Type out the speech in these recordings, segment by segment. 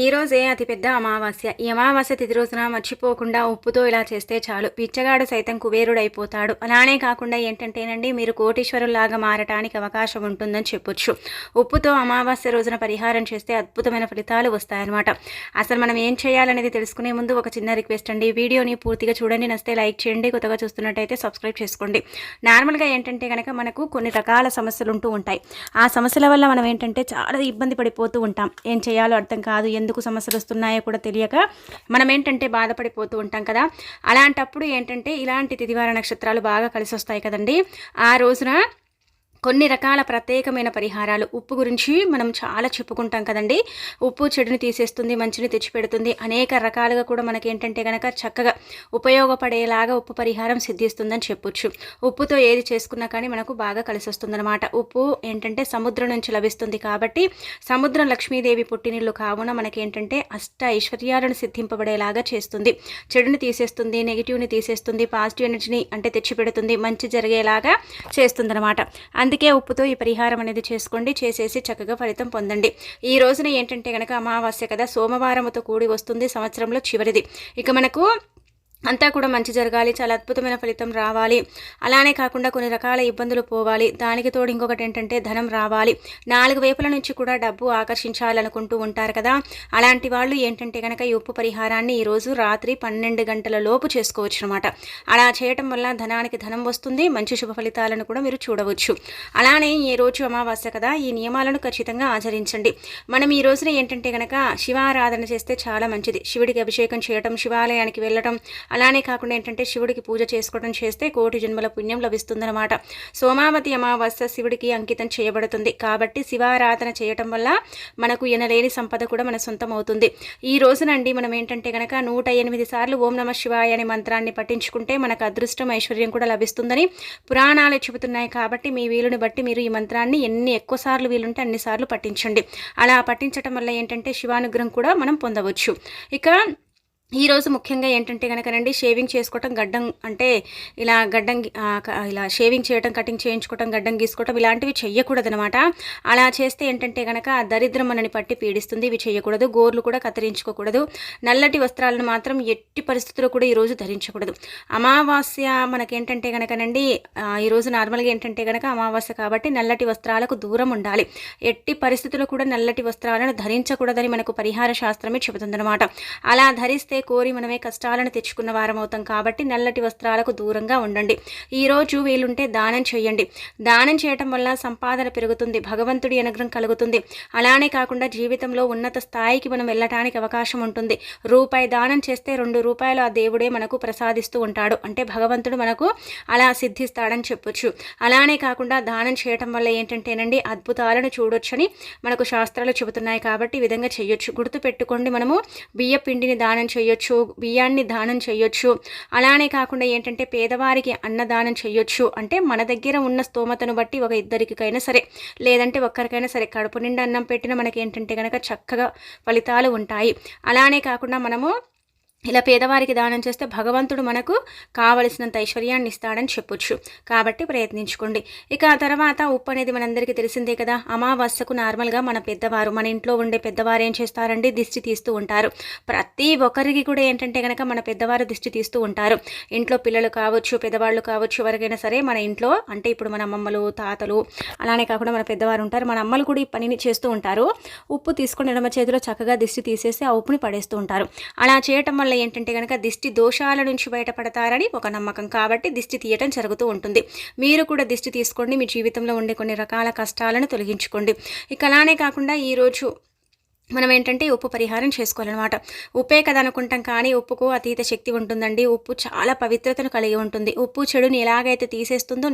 ఈ రోజే అతిపెద్ద అమావాస్య. ఈ అమావాస్య తిథి రోజున మర్చిపోకుండా ఉప్పుతో ఇలా చేస్తే చాలు పిచ్చగాడు సైతం కుబేరుడైపోతాడు. అలానే కాకుండా ఏంటంటేనండి, మీరు కోటీశ్వరుల్లాగా మారటానికి అవకాశం ఉంటుందని చెప్పొచ్చు. ఉప్పుతో అమావాస్య రోజున పరిహారం చేస్తే అద్భుతమైన ఫలితాలు వస్తాయన్నమాట. అసలు మనం ఏం చేయాలనేది తెలుసుకునే ముందు ఒక చిన్న రిక్వెస్ట్ అండి. వీడియోని పూర్తిగా చూడండి, నచ్చితే లైక్ చేయండి, కొత్తగా చూస్తున్నట్టయితే సబ్స్క్రైబ్ చేసుకోండి. నార్మల్గా ఏంటంటే కనుక మనకు కొన్ని రకాల సమస్యలు ఉంటూ ఉంటాయి. ఆ సమస్యల వల్ల మనం ఏంటంటే చాలా ఇబ్బంది పడిపోతూ ఉంటాం. ఏం చేయాలో అర్థం కాదు, ఎందుకు సమస్యలు వస్తున్నాయో కూడా తెలియక మనం ఏంటంటే బాధపడిపోతూ ఉంటాం కదా. అలాంటప్పుడు ఏంటంటే ఇలాంటి తిథివార నక్షత్రాలు బాగా కలిసి వస్తాయి కదండి. ఆ రోజున కొన్ని రకాల ప్రత్యేకమైన పరిహారాలు, ఉప్పు గురించి మనం చాలా చెప్పుకుంటాం కదండి. ఉప్పు చెడుని తీసేస్తుంది, మంచిని తెచ్చిపెడుతుంది, అనేక రకాలుగా కూడా మనకేంటంటే కనుక చక్కగా ఉపయోగపడేలాగా ఉప్పు పరిహారం సిద్ధిస్తుందని చెప్పొచ్చు. ఉప్పుతో ఏది చేసుకున్నా కానీ మనకు బాగా కలిసి వస్తుందన్నమాట. ఉప్పు ఏంటంటే సముద్రం నుంచి లభిస్తుంది కాబట్టి సముద్రం లక్ష్మీదేవి పుట్టినిల్లు కావున మనకేంటంటే అష్ట ఐశ్వర్యాలను సిద్ధింపబడేలాగా చేస్తుంది. చెడుని తీసేస్తుంది, నెగిటివ్ని తీసేస్తుంది, పాజిటివ్ ఎనర్జీని అంటే తెచ్చిపెడుతుంది, మంచి జరిగేలాగా చేస్తుందన్నమాట. అందుకే ఉప్పుతో ఈ పరిహారం అనేది చేసుకోండి, చేసేసి చక్కగా ఫలితం పొందండి. ఈ రోజున ఏంటంటే కనుక అమావాస్య కదా, సోమవారముతో కూడి వస్తుంది, సంవత్సరంలో చివరిది. ఇక మనకు అంతా కూడా మంచి జరగాలి, చాలా అద్భుతమైన ఫలితం రావాలి, అలానే కాకుండా కొన్ని రకాల ఇబ్బందులు పోవాలి, దానికి తోడు ఇంకొకటి ఏంటంటే ధనం రావాలి, 4 వైపుల నుంచి కూడా డబ్బు ఆకర్షించాలనుకుంటూ ఉంటారు కదా. అలాంటి వాళ్ళు ఏంటంటే కనుక ఈ ఉప్పు పరిహారాన్ని ఈరోజు రాత్రి 12 గంటల లోపు చేసుకోవచ్చు అనమాట. అలా చేయటం వల్ల ధనానికి ధనం వస్తుంది, మంచి శుభ ఫలితాలను కూడా మీరు చూడవచ్చు. అలానే ఈ రోజు అమావాస్య కదా, ఈ నియమాలను ఖచ్చితంగా ఆచరించండి. మనం ఈ రోజున ఏంటంటే కనుక శివారాధన చేస్తే చాలా మంచిది. శివుడికి అభిషేకం చేయటం, శివాలయానికి వెళ్ళటం, అలానే కాకుండా ఏంటంటే శివుడికి పూజ చేసుకోవడం చేస్తే కోటి జన్మల పుణ్యం లభిస్తుందన్నమాట. సోమావతి అమావాస్య శివుడికి అంకితం చేయబడుతుంది కాబట్టి శివారాధన చేయటం వల్ల మనకు ఎనలేని సంపద కూడా మన సొంతం అవుతుంది. ఈ రోజునండి మనం ఏంటంటే కనుక 108 సార్లు ఓం నమ శివాయ అనే మంత్రాన్ని పఠించుకుంటే మనకు అదృష్టం, ఐశ్వర్యం కూడా లభిస్తుందని పురాణాలు చెబుతున్నాయి. కాబట్టి మీ వీలుని బట్టి మీరు ఈ మంత్రాన్ని ఎన్ని ఎక్కువ సార్లు వీలుంటే అన్ని సార్లు పఠించండి. అలా పఠించటం వల్ల ఏంటంటే శివానుగ్రహం కూడా మనం పొందవచ్చు. ఇక ఈరోజు ముఖ్యంగా ఏంటంటే కనుకనండి, షేవింగ్ చేసుకోవటం, గడ్డం అంటే ఇలా గడ్డం ఇలా షేవింగ్ చేయటం, కటింగ్ చేయించుకోవటం, గడ్డం గీసుకోవటం ఇలాంటివి చెయ్యకూడదనమాట. అలా చేస్తే ఏంటంటే కనుక దరిద్రం మనని పట్టి పీడిస్తుంది. ఇవి చేయకూడదు. గోర్లు కూడా కత్తిరించుకోకూడదు. నల్లటి వస్త్రాలను మాత్రం ఎట్టి పరిస్థితుల్లో కూడా ఈరోజు ధరించకూడదు. అమావాస్య మనకేంటంటే కనుకనండి, ఈరోజు నార్మల్గా ఏంటంటే కనుక అమావాస్య కాబట్టి నల్లటి వస్త్రాలకు దూరం ఉండాలి. ఎట్టి పరిస్థితుల్లో కూడా నల్లటి వస్త్రాలను ధరించకూడదని మనకు పరిహార శాస్త్రమే చెబుతుందన్నమాట. అలా ధరిస్తే కోరి మనమే కష్టాలను తెచ్చుకున్న వారం అవుతాం కాబట్టి నల్లటి వస్త్రాలకు దూరంగా ఉండండి. ఈరోజు వీలుంటే దానం చేయండి. దానం చేయటం వల్ల సంపాదన పెరుగుతుంది, భగవంతుడి అనుగ్రహం కలుగుతుంది. అలానే కాకుండా జీవితంలో ఉన్నత స్థాయికి మనం వెళ్ళటానికి అవకాశం ఉంటుంది. రూపాయి దానం చేస్తే 2 రూపాయలు ఆ దేవుడే మనకు ప్రసాదిస్తూ ఉంటాడు. అంటే భగవంతుడు మనకు అలా సిద్ధిస్తాడని చెప్పొచ్చు. అలానే కాకుండా దానం చేయటం వల్ల ఏంటంటేనండి అద్భుతాలను చూడొచ్చని మనకు శాస్త్రాలు చెబుతున్నాయి. కాబట్టి ఈ విధంగా చేయొచ్చు. గుర్తు పెట్టుకోండి, మనము బియ్య పిండిని దానం చేయొచ్చు, బియ్యాన్ని దానం చేయొచ్చు. అలానే కాకుండా ఏంటంటే పేదవారికి అన్నదానం చేయొచ్చు. అంటే మన దగ్గర ఉన్న స్తోమతను బట్టి ఒక ఇద్దరికైనా సరే, లేదంటే ఒక్కరికైనా సరే కడుపు నిండా అన్నం పెట్టిన మనకి ఏంటంటే కనుక చక్కగా ఫలితాలు ఉంటాయి. అలానే కాకుండా మనము ఇలా పేదవారికి దానం చేస్తే భగవంతుడు మనకు కావలసినంత ఐశ్వర్యాన్ని ఇస్తాడని చెప్పొచ్చు. కాబట్టి ప్రయత్నించుకోండి. ఇక ఆ తర్వాత ఉప్పు అనేది మనందరికీ తెలిసిందే కదా. అమావాస్యకు నార్మల్గా మన పెద్దవారు, మన ఇంట్లో ఉండే పెద్దవారు ఏం చేస్తారండి, దిష్టి తీస్తూ ఉంటారు. ప్రతి ఒక్కరికి కూడా ఏంటంటే కనుక మన పెద్దవారు దిష్టి తీస్తూ ఉంటారు. ఇంట్లో పిల్లలు కావచ్చు, పెద్దవాళ్ళు కావచ్చు, ఎవరికైనా సరే మన ఇంట్లో అంటే ఇప్పుడు మన అమ్మమ్మలు, తాతలు, అలానే కాకుండా మన పెద్దవారు ఉంటారు. మన అమ్మలు కూడా ఈ పనిని చేస్తూ ఉంటారు. ఉప్పు తీసుకొని ఎడమ చేతిలో చక్కగా దిష్టి తీసేసి ఆ ఉప్పుని పడేస్తూ ఉంటారు. అలా చేయటం వల్ల ఏంటంటే కనుక దిష్టి దోషాల నుంచి బయటపడతారని ఒక నమ్మకం. కాబట్టి దిష్టి తీయటం జరుగుతూ ఉంటుంది. మీరు కూడా దిష్టి తీసుకోండి, మీ జీవితంలో ఉండే కొన్ని రకాల కష్టాలను తొలగించుకోండి. ఇక అలానే కాకుండా ఈరోజు మనం ఏంటంటే ఉప్పు పరిహారం చేసుకోవాలన్నమాట. ఉప్పే కదా అనుకుంటాం, కానీ ఉప్పుకు అతీత శక్తి ఉంటుందండి. ఉప్పు చాలా పవిత్రతను కలిగి ఉంటుంది. ఉప్పు చెడుని ఎలాగైతే తీసేస్తుందో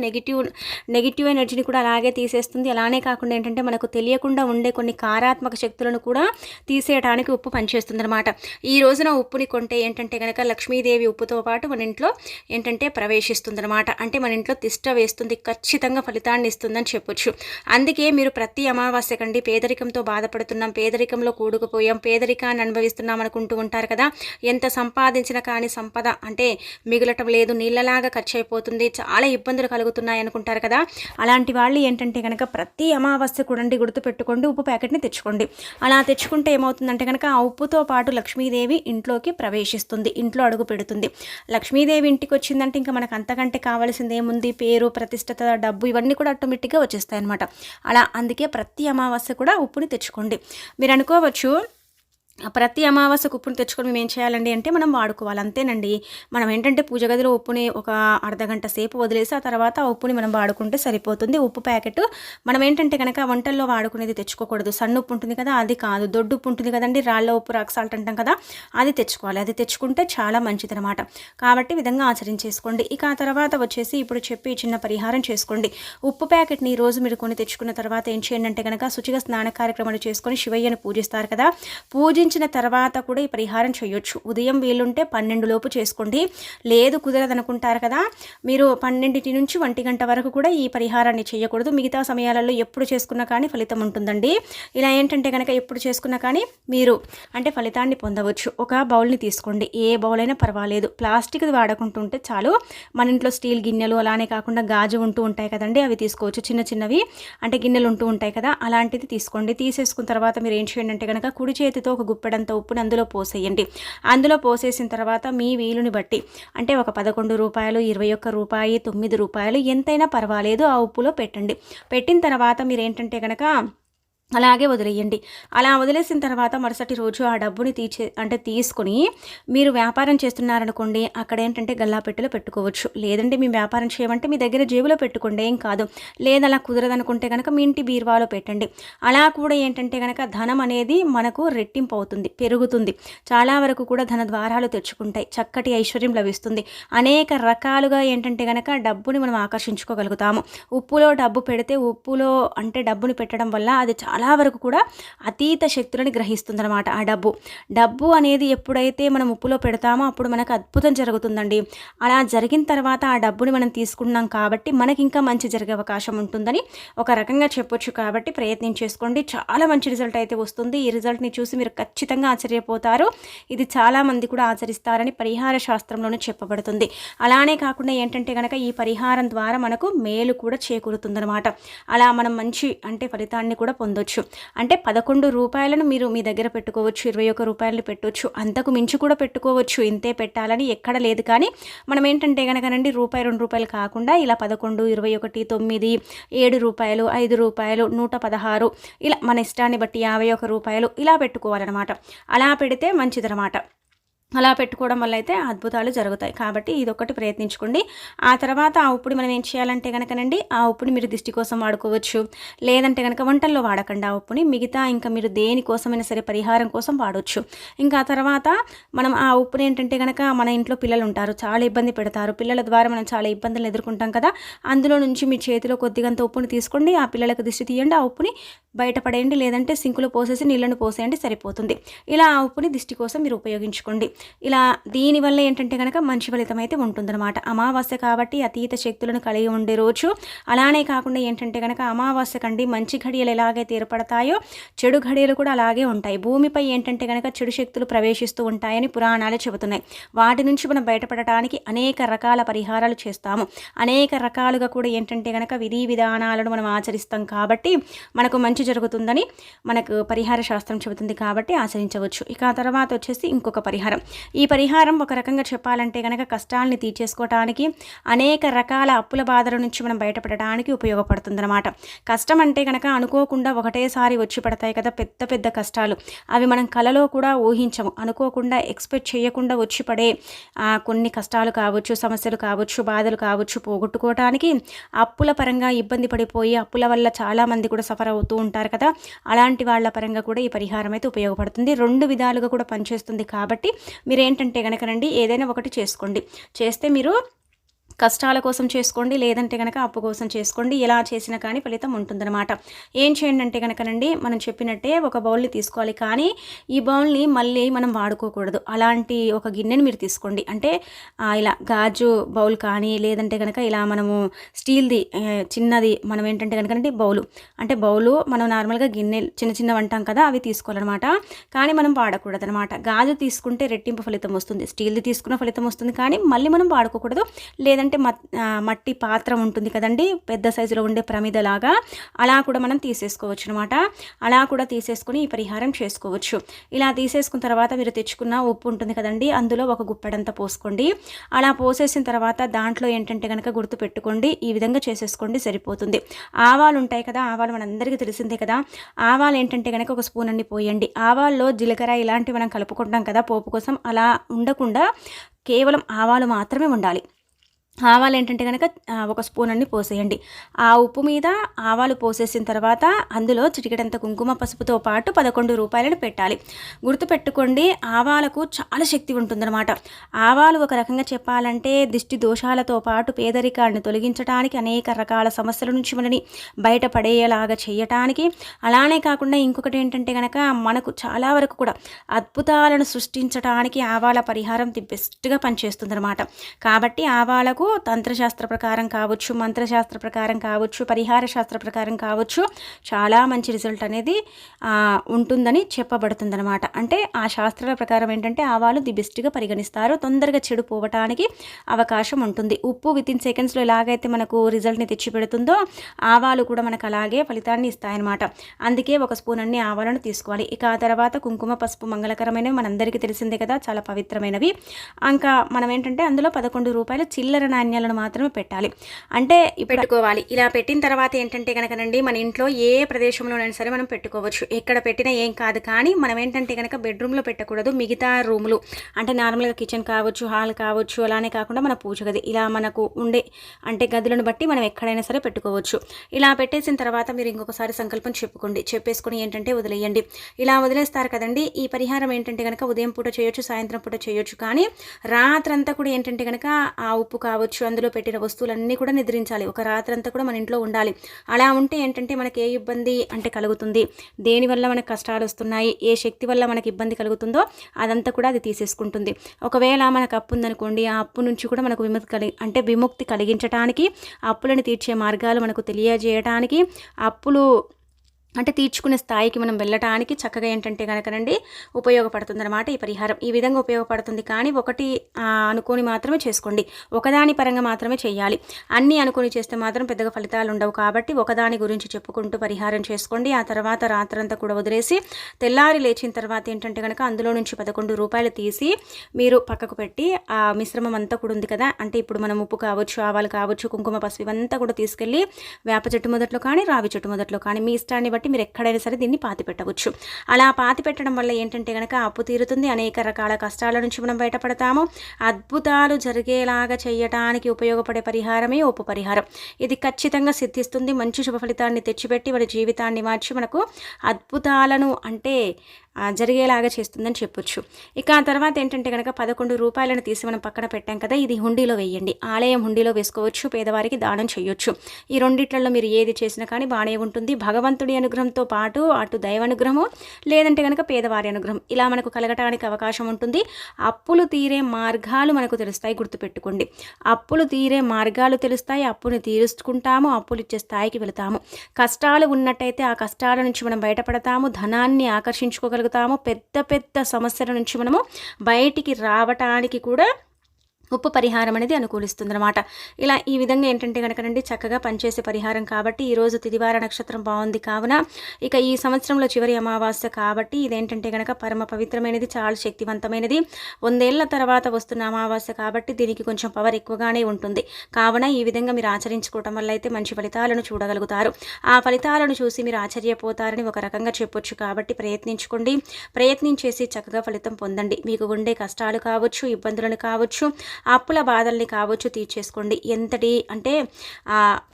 నెగిటివ్ ఎనర్జీని కూడా అలాగే తీసేస్తుంది. అలానే కాకుండా ఏంటంటే మనకు తెలియకుండా ఉండే కొన్ని కారాత్మక శక్తులను కూడా తీసేయడానికి ఉప్పు పనిచేస్తుంది అనమాట. ఈ రోజున ఉప్పుని కొంటే ఏంటంటే కనుక లక్ష్మీదేవి ఉప్పుతో పాటు మన ఇంట్లో ఏంటంటే ప్రవేశిస్తుంది అనమాట. అంటే మన ఇంట్లో తిష్ట వేస్తుంది, ఖచ్చితంగా ఫలితాన్ని ఇస్తుందని చెప్పొచ్చు. అందుకే మీరు ప్రతి అమావాస్య కండి పేదరికంతో బాధపడుతున్నాం, పేదరికం పేదరికంలో కూడుకుపోయాం, పేదరికాన్ని అనుభవిస్తున్నాం అనుకుంటూ ఉంటారు కదా. ఎంత సంపాదించినా కానీ సంపద అంటే మిగలటం లేదు, నీళ్ళలాగా ఖర్చు అయిపోతుంది, చాలా ఇబ్బందులు కలుగుతున్నాయి అనుకుంటారు కదా. అలాంటి వాళ్ళు ఏంటంటే కనుక ప్రతి అమావాస్య కూడా గుర్తుపెట్టుకోండి, ఉప్పు ప్యాకెట్ని తెచ్చుకోండి. అలా తెచ్చుకుంటే ఏమవుతుందంటే కనుక ఆ ఉప్పుతో పాటు లక్ష్మీదేవి ఇంట్లోకి ప్రవేశిస్తుంది, ఇంట్లో అడుగు పెడుతుంది. లక్ష్మీదేవి ఇంటికి వచ్చిందంటే ఇంకా మనకు అంతకంటే కావాల్సింది ఏముంది, పేరు ప్రతిష్టత డబ్బు ఇవన్నీ కూడా ఆటోమేటిక్గా వచ్చేస్తాయి అనమాట. అలా అందుకే ప్రతి అమావాస్య కూడా ఉప్పుని తెచ్చుకోండి. మీరు అనుకోవచ్చు ప్రతి అమావాస్యకు ఉప్పుని తెచ్చుకొని మేము ఏం చేయాలండి అంటే మనం వాడుకోవాలి, అంతేనండి. మనం ఏంటంటే పూజ గదిలో ఉప్పుని ఒక అర్ధగంట సేపు వదిలేసి ఆ తర్వాత ఆ ఉప్పుని మనం వాడుకుంటే సరిపోతుంది. ఉప్పు ప్యాకెట్ మనం ఏంటంటే కనుక వంటల్లో వాడుకునేది తెచ్చుకోకూడదు. సన్న ఉప్పు ఉంటుంది కదా, అది కాదు. దొడ్డు ఉప్పు ఉంటుంది కదండి, రాళ్ళ ఉప్పు, రాక్ సాల్ట్ అంటాం కదా, అది తెచ్చుకోవాలి. అది తెచ్చుకుంటే చాలా మంచిది అనమాట. కాబట్టి విధంగా ఆచరించేసుకోండి. ఇక ఆ తర్వాత వచ్చేసి ఇప్పుడు చెప్పి చిన్న పరిహారం చేసుకోండి. ఉప్పు ప్యాకెట్ని ఈరోజు మీరు కొని తెచ్చుకున్న తర్వాత ఏం చేయండి అంటే కనుక శుచిగా స్నాన కార్యక్రమాలు చేసుకొని శివయ్యను పూజిస్తారు కదా, పూజించిన తర్వాత కూడా ఈ పరిహారం చేయొచ్చు. ఉదయం వీలుంటే 12 లోపు చేసుకోండి, లేదు కుదరదనుకుంటారు కదా, మీరు 12 నుంచి 1 గంట వరకు కూడా ఈ పరిహారాన్ని చేయకూడదు. మిగతా సమయాలలో ఎప్పుడు చేసుకున్నా కానీ ఫలితం ఉంటుందండి. ఇలా ఏంటంటే కనుక ఎప్పుడు చేసుకున్నా కానీ మీరు అంటే ఫలితాన్ని పొందవచ్చు. ఒక బౌల్ని తీసుకోండి, ఏ బౌల్ అయినా పర్వాలేదు, ప్లాస్టిక్ది వాడకుంటుంటే చాలు. మన ఇంట్లో స్టీల్ గిన్నెలు అలానే కాకుండా గాజు ఉంటూ ఉంటాయి కదండి, అవి తీసుకోవచ్చు. చిన్న చిన్నవి అంటే గిన్నెలు ఉంటూ ఉంటాయి కదా, అలాంటిది తీసుకోండి. తీసేసుకున్న తర్వాత మీరు ఏం చేయండి అంటే కనుక కుడి చేతితో ఒక గుప్పెడంత ఉప్పుని అందులో పోసేయండి. అందులో పోసేసిన తర్వాత మీ వీలుని బట్టి అంటే ఒక 11 రూపాయలు, 21 రూపాయి, 9 రూపాయలు ఎంతైనా పర్వాలేదు ఆ ఉప్పులో పెట్టండి. పెట్టిన తర్వాత మీరు ఏంటంటే కనుక అలాగే వదిలేయండి. అలా వదిలేసిన తర్వాత మరుసటి రోజు ఆ డబ్బుని తీసుకొని మీరు వ్యాపారం చేస్తున్నారనుకోండి, అక్కడ ఏంటంటే గల్లాపెట్టెలో పెట్టుకోవచ్చు. లేదంటే మీ వ్యాపారం చేయమంటే మీ దగ్గర జేబులో పెట్టుకోండి, ఏం కాదు. లేదు అలా కుదరదనుకుంటే కనుక మీ ఇంటి బీరువాలో పెట్టండి. అలా కూడా ఏంటంటే కనుక ధనం అనేది మనకు రెట్టింపు అవుతుంది, పెరుగుతుంది. చాలా వరకు కూడా ధన ద్వారాలు తెచ్చుకుంటాయి, చక్కటి ఐశ్వర్యం లభిస్తుంది. అనేక రకాలుగా ఏంటంటే కనుక డబ్బుని మనం ఆకర్షించుకోగలుగుతాము. ఉప్పులో డబ్బు పెడితే ఉప్పులో అంటే డబ్బుని పెట్టడం వల్ల అది చాలా వరకు కూడా అతీత శక్తులని గ్రహిస్తుంది అనమాట. ఆ డబ్బు అనేది ఎప్పుడైతే మనం ఉప్పులో పెడతామో అప్పుడు మనకు అద్భుతం జరుగుతుందండి. అలా జరిగిన తర్వాత ఆ డబ్బుని మనం తీసుకున్నాం కాబట్టి మనకి ఇంకా మంచి జరిగే అవకాశం ఉంటుందని ఒక రకంగా చెప్పొచ్చు. కాబట్టి ప్రయత్నం చేసుకోండి, చాలా మంచి రిజల్ట్ అయితే వస్తుంది. ఈ రిజల్ట్ని చూసి మీరు ఖచ్చితంగా ఆశ్చర్యపోతారు. ఇది చాలామంది కూడా ఆచరిస్తారని పరిహార శాస్త్రంలోనే చెప్పబడుతుంది. అలానే కాకుండా ఏంటంటే కనుక ఈ పరిహారం ద్వారా మనకు మేలు కూడా చేకూరుతుందనమాట. అలా మనం మంచి అంటే ఫలితాన్ని కూడా పొందొచ్చు. అంటే 11 రూపాయలను మీరు మీ దగ్గర పెట్టుకోవచ్చు, 21 రూపాయలు పెట్టవచ్చు, అంతకు మించి కూడా పెట్టుకోవచ్చు. ఇంతే పెట్టాలని ఎక్కడ లేదు. కానీ మనం ఏంటంటే కనుకనండి రూపాయి 2 రూపాయలు కాకుండా ఇలా 11, 21, 9, 7 రూపాయలు, 5 రూపాయలు, 116 ఇలా మన ఇష్టాన్ని బట్టి 51 రూపాయలు ఇలా పెట్టుకోవాలన్నమాట. అలా పెడితే మంచిదన్నమాట. అలా పెట్టుకోవడం వల్ల అయితే అద్భుతాలు జరుగుతాయి. కాబట్టి ఇదొకటి ప్రయత్నించుకోండి. ఆ తర్వాత ఆ ఉప్పుని మనం ఏం చేయాలంటే కనుకనండి ఆ ఉప్పుని మీరు దిష్టి కోసం వాడుకోవచ్చు, లేదంటే కనుక వంటల్లో వాడకండి ఆ ఉప్పుని. మిగతా ఇంకా మీరు దేనికోసమైనా సరే పరిహారం కోసం వాడవచ్చు. ఇంకా ఆ తర్వాత మనం ఆ ఉప్పుని ఏంటంటే కనుక మన ఇంట్లో పిల్లలు ఉంటారు, చాలా ఇబ్బంది పెడతారు. పిల్లల ద్వారా మనం చాలా ఇబ్బందులు ఎదుర్కొంటాం కదా, అందులో నుంచి మీ చేతిలో కొద్దిగంత ఉప్పుని తీసుకోండి, ఆ పిల్లలకు దిష్టి తీయండి, ఆ ఉప్పుని బయటపడేయండి, లేదంటే సింకులో పోసేసి నీళ్ళను పోసేయండి, సరిపోతుంది. ఇలా ఆ ఉప్పుని దిష్టి కోసం మీరు ఉపయోగించుకోండి. ఇలా దీనివల్ల ఏంటంటే కనుక మంచి ఫలితం అయితే ఉంటుందన్నమాట. అమావాస్య కాబట్టి అతీత శక్తులను కలిగి ఉండే రోజు. అలానే కాకుండా ఏంటంటే కనుక అమావాస్య కండి మంచి ఘడియలు ఎలాగైతే ఏర్పడతాయో చెడు ఘడియలు కూడా అలాగే ఉంటాయి. భూమిపై ఏంటంటే కనుక చెడు శక్తులు ప్రవేశిస్తూ ఉంటాయని పురాణాలు చెబుతున్నాయి. వాటి నుంచి మనం బయటపడటానికి అనేక రకాల పరిహారాలు చేస్తాము. అనేక రకాలుగా కూడా ఏంటంటే కనుక విధి విధానాలను మనం ఆచరిస్తాం కాబట్టి మనకు మంచి జరుగుతుందని మనకు పరిహార శాస్త్రం చెబుతుంది. కాబట్టి ఆచరించవచ్చు. ఇక ఆ తర్వాత వచ్చేసి ఇంకొక పరిహారం. ఈ పరిహారం ఒక రకంగా చెప్పాలంటే కనుక కష్టాలని తీర్చేసుకోవడానికి, అనేక రకాల అప్పుల బాధల నుంచి మనం బయటపడడానికి ఉపయోగపడుతుందన్నమాట. కష్టం అంటే కనుక అనుకోకుండా ఒకటేసారి వచ్చి పడతాయి కదా పెద్ద పెద్ద కష్టాలు. అవి మనం కలలో కూడా ఊహించము. అనుకోకుండా ఎక్స్పెక్ట్ చేయకుండా వచ్చి పడే కొన్ని కష్టాలు కావచ్చు, సమస్యలు కావచ్చు, బాధలు కావచ్చు పోగొట్టుకోవడానికి అప్పుల పరంగా ఇబ్బంది పడిపోయి అప్పుల వల్ల చాలామంది కూడా సఫర్ అవుతూ ఉంటారు కదా, అలాంటి వాళ్ళ పరంగా కూడా ఈ పరిహారం అయితే ఉపయోగపడుతుంది. 2 విధాలుగా కూడా పనిచేస్తుంది. కాబట్టి మీరు ఏంటంటే కనుకనండి ఏదైనా ఒకటి చేసుకోండి. చేస్తే మీరు కష్టాల కోసం చేసుకోండి, లేదంటే కనుక అప్పు కోసం చేసుకోండి. ఎలా చేసినా కానీ ఫలితం ఉంటుందన్నమాట. ఏం చేయండి అంటే కనుకనండి, మనం చెప్పినట్టే ఒక బౌల్ని తీసుకోవాలి. కానీ ఈ బౌల్ని మళ్ళీ మనం వాడుకోకూడదు. అలాంటి ఒక గిన్నెని మీరు తీసుకోండి. అంటే ఇలా గాజు బౌల్ కానీ, లేదంటే కనుక ఇలా మనము స్టీల్ది చిన్నది మనం ఏంటంటే కనుకనండి బౌలు, అంటే బౌలు మనం నార్మల్గా గిన్నెలు చిన్న చిన్నవి అంటాం కదా, అవి తీసుకోవాలన్నమాట. కానీ మనం వాడకూడదు అనమాట. గాజు తీసుకుంటే రెట్టింపు ఫలితం వస్తుంది, స్టీల్ది తీసుకున్న ఫలితం వస్తుంది, కానీ మళ్ళీ మనం వాడుకోకూడదు. లేదంటే మట్టి పాత్ర ఉంటుంది కదండి, పెద్ద సైజులో ఉండే ప్రమిదలాగా, అలా కూడా మనం తీసేసుకోవచ్చు అనమాట. అలా కూడా తీసేసుకుని ఈ పరిహారం చేసుకోవచ్చు. ఇలా తీసేసుకున్న తర్వాత మీరు తెచ్చుకున్న ఉప్పు ఉంటుంది కదండి, అందులో ఒక గుప్పెడంతా పోసుకోండి. అలా పోసేసిన తర్వాత దాంట్లో ఏంటంటే కనుక గుర్తు పెట్టుకోండి, ఈ విధంగా చేసేసుకోండి, సరిపోతుంది. ఆవాలు ఉంటాయి కదా, ఆవాలు మనందరికీ తెలిసిందే కదా. ఆవాలు ఏంటంటే కనుక ఒక స్పూన్ అన్ని పోయండి. ఆవాల్లో జీలకర్ర ఇలాంటివి మనం కలుపుకుంటాం కదా పోపు కోసం, అలా ఉండకుండా కేవలం ఆవాలు మాత్రమే ఉండాలి. ఆవాలు ఏంటంటే కనుక ఒక స్పూన్ అన్ని పోసేయండి. ఆ ఉప్పు మీద ఆవాలు పోసేసిన తర్వాత అందులో చిటికెడంత కుంకుమ పసుపుతో పాటు 11 రూపాయలను పెట్టాలి. గుర్తుపెట్టుకోండి, ఆవాలకు చాలా శక్తి ఉంటుందన్నమాట. ఆవాలు ఒక రకంగా చెప్పాలంటే దిష్టి దోషాలతో పాటు పేదరికాన్ని తొలగించడానికి, అనేక రకాల సమస్యల నుంచి మనని బయటపడేలాగా చేయటానికి, అలానే కాకుండా ఇంకొకటి ఏంటంటే కనుక మనకు చాలా వరకు కూడా అద్భుతాలను సృష్టించడానికి ఆవాల పరిహారం ది బెస్ట్గా పనిచేస్తుందన్నమాట. కాబట్టి ఆవాలకు తంత్రశాస్త్ర ప్రకారం కావచ్చు, మంత్రశాస్త్ర ప్రకారం కావచ్చు, పరిహార శాస్త్ర ప్రకారం కావచ్చు, చాలా మంచి రిజల్ట్ అనేది ఉంటుందని చెప్పబడుతుందన్నమాట. అంటే ఆ శాస్త్రాల ప్రకారం ఏంటంటే ఆవాలు ది బెస్ట్గా పరిగణిస్తారు, తొందరగా చెడు పోవటానికి అవకాశం ఉంటుంది. ఉప్పు వితిన్ సెకండ్స్లో ఎలాగైతే మనకు రిజల్ట్ని తెచ్చిపెడుతుందో ఆవాలు కూడా మనకు అలాగే ఫలితాన్ని ఇస్తాయన్నమాట. అందుకే ఒక స్పూన్ అన్ని ఆవాలను తీసుకోవాలి. ఇక ఆ తర్వాత కుంకుమ పసుపు మంగళకరమైనవి, మనందరికీ తెలిసిందే కదా, చాలా పవిత్రమైనవి. ఇంకా మనం ఏంటంటే అందులో 11 రూపాయలు చిల్లర నాణ్యాలను మాత్రమే పెట్టాలి, అంటే పెట్టుకోవాలి. ఇలా పెట్టిన తర్వాత ఏంటంటే కనుకనండి, మన ఇంట్లో ఏ ప్రదేశంలోనైనా సరే మనం పెట్టుకోవచ్చు, ఎక్కడ పెట్టినా ఏం కాదు. కానీ మనం ఏంటంటే కనుక బెడ్రూమ్లో పెట్టకూడదు, మిగతా రూములు అంటే నార్మల్గా కిచెన్ కావచ్చు, హాల్ కావచ్చు, అలానే కాకుండా మన పూజ గది, ఇలా మనకు ఉండే అంటే గదులను బట్టి మనం ఎక్కడైనా సరే పెట్టుకోవచ్చు. ఇలా పెట్టేసిన తర్వాత మీరు ఇంకొకసారి సంకల్పం చెప్పుకోండి, చెప్పేసుకొని ఏంటంటే వదిలేయండి. ఇలా వదిలేస్తారు కదండి. ఈ పరిహారం ఏంటంటే కనుక ఉదయం పూట చేయొచ్చు, సాయంత్రం పూట చేయొచ్చు, కానీ రాత్రంతా కూడా ఏంటంటే కనుక ఆ ఉప్పు కావచ్చు, అందులో పెట్టిన వస్తువులన్నీ కూడా నిద్రించాలి. ఒక రాత్రంతా కూడా మన ఇంట్లో ఉండాలి. అలా ఉంటే ఏంటంటే మనకి ఏ ఇబ్బంది అంటే కలుగుతుంది, దేనివల్ల మనకు కష్టాలు వస్తున్నాయి, ఏ శక్తి వల్ల మనకి ఇబ్బంది కలుగుతుందో అదంతా కూడా అది తీసేసుకుంటుంది. ఒకవేళ మనకు అప్పు ఉందనుకోండి, ఆ అప్పు నుంచి కూడా మనకు విముక్తి కలిగించడానికి, అప్పులను తీర్చే మార్గాలు మనకు తెలియజేయడానికి, అప్పులు అంటే తీర్చుకునే స్థాయికి మనం వెళ్ళటానికి చక్కగా ఏంటంటే కనుకనండి ఉపయోగపడుతుందన్నమాట ఈ పరిహారం. ఈ విధంగా ఉపయోగపడుతుంది. కానీ ఒకటి అనుకొని మాత్రమే చేసుకోండి, ఒకదాని పరంగా మాత్రమే చేయాలి. అన్నీ అనుకొని చేస్తే మాత్రం పెద్దగా ఫలితాలు ఉండవు. కాబట్టి ఒకదాని గురించి చెప్పుకుంటూ పరిహారం చేసుకోండి. ఆ తర్వాత రాత్రంతా కూడా వదిలేసి తెల్లారి లేచిన తర్వాత ఏంటంటే కనుక అందులో నుంచి 11 రూపాయలు తీసి మీరు పక్కకు పెట్టి, ఆ మిశ్రమం అంతా కూడా ఉంది కదా, అంటే ఇప్పుడు మనం ఉప్పు కావచ్చు, ఆవాలు కావచ్చు, కుంకుమ పసుపు ఇవంతా కూడా తీసుకెళ్ళి వేప చెట్టు మొదట్లో కానీ, రావి చెట్టు మొదట్లో కానీ, మీ ఇష్టాన్ని మీరు ఎక్కడైనా సరే దీన్ని పాతి పెట్టవచ్చు. అలా పాతి పెట్టడం వల్ల ఏంటంటే కనుక అప్పు తీరుతుంది, అనేక రకాల కష్టాల నుంచి మనం బయటపడతాము. అద్భుతాలు జరిగేలాగా చేయటానికి ఉపయోగపడే పరిహారమే ఉప్పు పరిహారం. ఇది ఖచ్చితంగా సిద్ధిస్తుంది, మంచి శుభ ఫలితాన్ని తెచ్చిపెట్టి మన జీవితాన్ని మార్చి మనకు అద్భుతాలను అంటే జరిగేలాగా చేస్తుందని చెప్పొచ్చు. ఇక ఆ తర్వాత ఏంటంటే కనుక 11 రూపాయలను తీసి మనం పక్కన పెట్టాం కదా, ఇది హుండీలో వేయండి. ఆలయం హుండీలో వేసుకోవచ్చు, పేదవారికి దానం చేయొచ్చు. ఈ రెండిట్లలో మీరు ఏది చేసినా కానీ బాగానే ఉంటుంది. భగవంతుడి అనుగ్రహంతో పాటు అటు దైవ అనుగ్రహం, లేదంటే కనుక పేదవారి అనుగ్రహం ఇలా మనకు కలగటానికి అవకాశం ఉంటుంది. అప్పులు తీరే మార్గాలు మనకు తెలుస్తాయి. గుర్తుపెట్టుకోండి, అప్పులు తీరే మార్గాలు తెలుస్తాయి. అప్పుని తీర్చుకుంటాము, అప్పులు ఇచ్చే స్థాయికి వెళతాము. కష్టాలు ఉన్నట్టయితే ఆ కష్టాల నుంచి మనం బయటపడతాము, ధనాన్ని ఆకర్షించుకోగలుగుతాము. పెద్ద పెద్ద సమస్యల నుంచి మనము బయటికి రావటానికి కూడా ఉప్పు పరిహారం అనేది అనుకూలిస్తుందన్నమాట. ఇలా ఈ విధంగా ఏంటంటే కనుకనండి చక్కగా పనిచేసే పరిహారం. కాబట్టి ఈరోజు తిదివార నక్షత్రం బాగుంది కావున, ఇక ఈ సంవత్సరంలో చివరి అమావాస్య కాబట్టి ఇదేంటంటే కనుక పరమ పవిత్రమైనది, చాలా శక్తివంతమైనది. 100 ఏళ్ల తర్వాత వస్తున్న అమావాస్య కాబట్టి దీనికి కొంచెం పవర్ ఎక్కువగానే ఉంటుంది. కావున ఈ విధంగా మీరు ఆచరించుకోవటం వల్ల అయితే మంచి ఫలితాలను చూడగలుగుతారు. ఆ ఫలితాలను చూసి మీరు ఆశ్చర్యపోతారని ఒక రకంగా చెప్పొచ్చు. కాబట్టి ప్రయత్నించుకోండి, ప్రయత్నించేసి చక్కగా ఫలితం పొందండి. మీకు ఉండే కష్టాలు కావచ్చు, ఇబ్బందులను కావచ్చు, అప్పుల బాధల్ని కావచ్చు తీర్చేసుకోండి.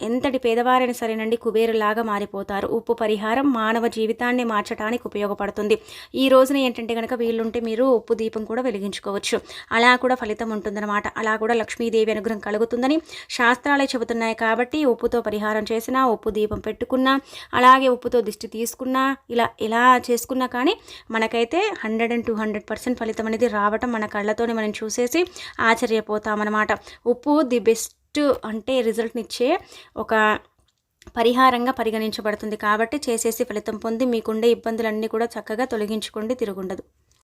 ఎంతటి పేదవారైనా సరేనండి కుబేరులాగా మారిపోతారు. ఉప్పు పరిహారం మానవ జీవితాన్ని మార్చడానికి ఉపయోగపడుతుంది. ఈ రోజున ఏంటంటే కనుక వీళ్ళుంటే మీరు ఉప్పు దీపం కూడా వెలిగించుకోవచ్చు. అలా కూడా ఫలితం ఉంటుందన్నమాట. అలా కూడా లక్ష్మీదేవి అనుగ్రహం కలుగుతుందని శాస్త్రాలే చెబుతున్నాయి. కాబట్టి ఉప్పుతో పరిహారం చేసినా, ఉప్పు దీపం పెట్టుకున్నా, అలాగే ఉప్పుతో దిష్టి తీసుకున్నా, ఇలా చేసుకున్నా కానీ మనకైతే 100% ఫలితం అనేది రావటం మన కళ్ళతోనే మనం చూసేసి ఆశ్చర్యపోతామన్నమాట. ఉప్పు ది బెస్ట్ అంటే రిజల్ట్నిచ్చే ఒక పరిహారంగా పరిగణించబడుతుంది. కాబట్టి చేసేసి ఫలితం పొంది మీకుండే ఇబ్బందులన్నీ కూడా చక్కగా తొలగించుకోండి. తిరుగుండదు.